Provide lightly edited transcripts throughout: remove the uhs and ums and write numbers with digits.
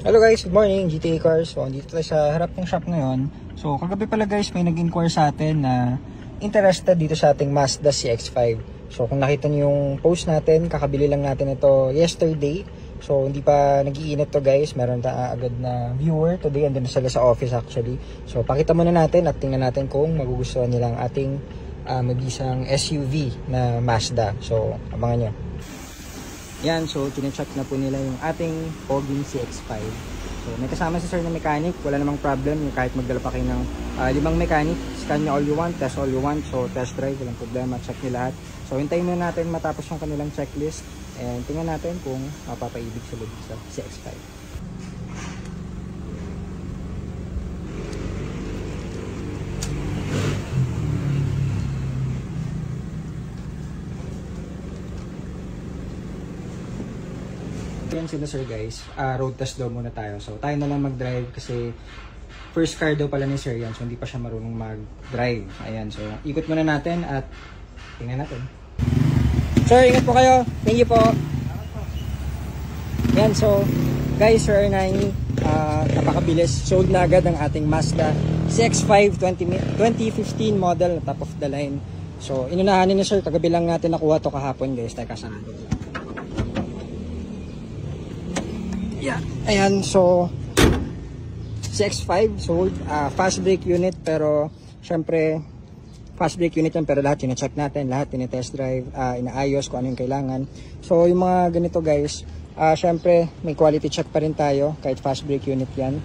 Hello guys, good morning, GTA Cars. So, dito tayo sa harap ng shop ngayon. So, kagabi pala guys, may nag-inquire sa atin na interested dito sa ating Mazda CX-5. So, kung nakita niyo yung post natin, kakabili lang natin ito yesterday. So, hindi pa nag-iinit to guys. Meron agad na viewer today. Andun na sila sa office actually. So, pakita muna natin at tingnan natin kung magugustuhan nilang ating mabisang SUV na Mazda. So, abangan nyo. Yan, so kine-check na po nila yung ating Poging CX-5. So may kasama si sir na mechanic, wala namang problem yung kahit magdala pa kayo ng 5 mechanic, scan nyo all you want, test all you want, so test drive, walang problema, check nyo lahat. So hintayin muna natin matapos yung kanilang checklist and tingnan natin kung mapapaibig sila dito sa CX-5. Yan sila sir guys, road test daw muna tayo. So tayo na lang mag-drive kasi first car daw pala ni sir yan. So hindi pa siya marunong mag-drive. Ayan, so ikot muna natin at tingnan natin. Sir, ingat po kayo. Thank you po. Yan, so guys, Sir Hernani, napakabilis. Sold na agad ang ating Mazda CX-5 2015 model, top of the line. So inunahan ni sir, kagabi lang natin nakuha to kahapon guys. Teka sa yeah. Ayan, so CX-5 sold, fast brake unit, pero syempre fast brake unit yan, pero lahat sine-check natin, lahat tine-test drive, inaayos kung ano yung kailangan. So yung mga ganito guys, syempre may quality check pa rin tayo kahit fast brake unit yan.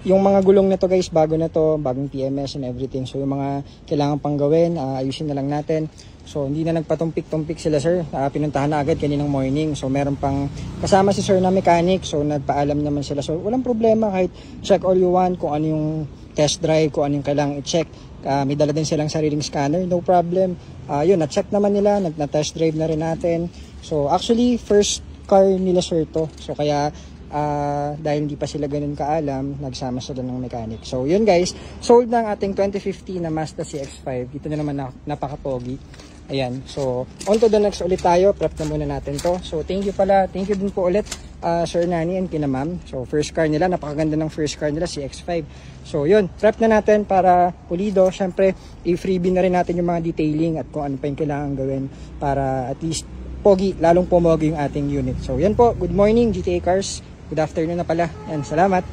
Yung mga gulong na to guys, bago na to, bagong PMS and everything. So yung mga kailangan pang gawin, ayusin na lang natin. So hindi na nagpatumpik-tumpik sila sir, pinuntahan na agad kaninang morning. So meron pang kasama si sir na mechanic, so nagpaalam naman sila. So walang problema, kahit check all you want, kung ano yung test drive, kung ano yung kailangan i-check. May dala din silang sariling scanner, no problem. Yun, na-check naman nila, na-test drive na rin natin. So actually first car nila sir to, so kaya dahil hindi pa sila ganun kaalam, nagsama sila ng mechanic. So yun guys, sold na ang ating 2015 na Mazda CX-5. Dito na naman napaka-pogi. Ayan, so on to the next ulit tayo. Prep na muna natin to. So thank you din po ulit Sir Nani and kina ma'am. So first car nila, napakaganda ng first car nila, CX-5. So yun, prep na natin para pulido. Syempre i-freebie na rin natin yung mga detailing at kung ano pa yung kailangan gawin para at least pogi, lalong pumogi yung ating unit. So yan po, good morning GTA Cars. Good afternoon na pala. Yan, salamat.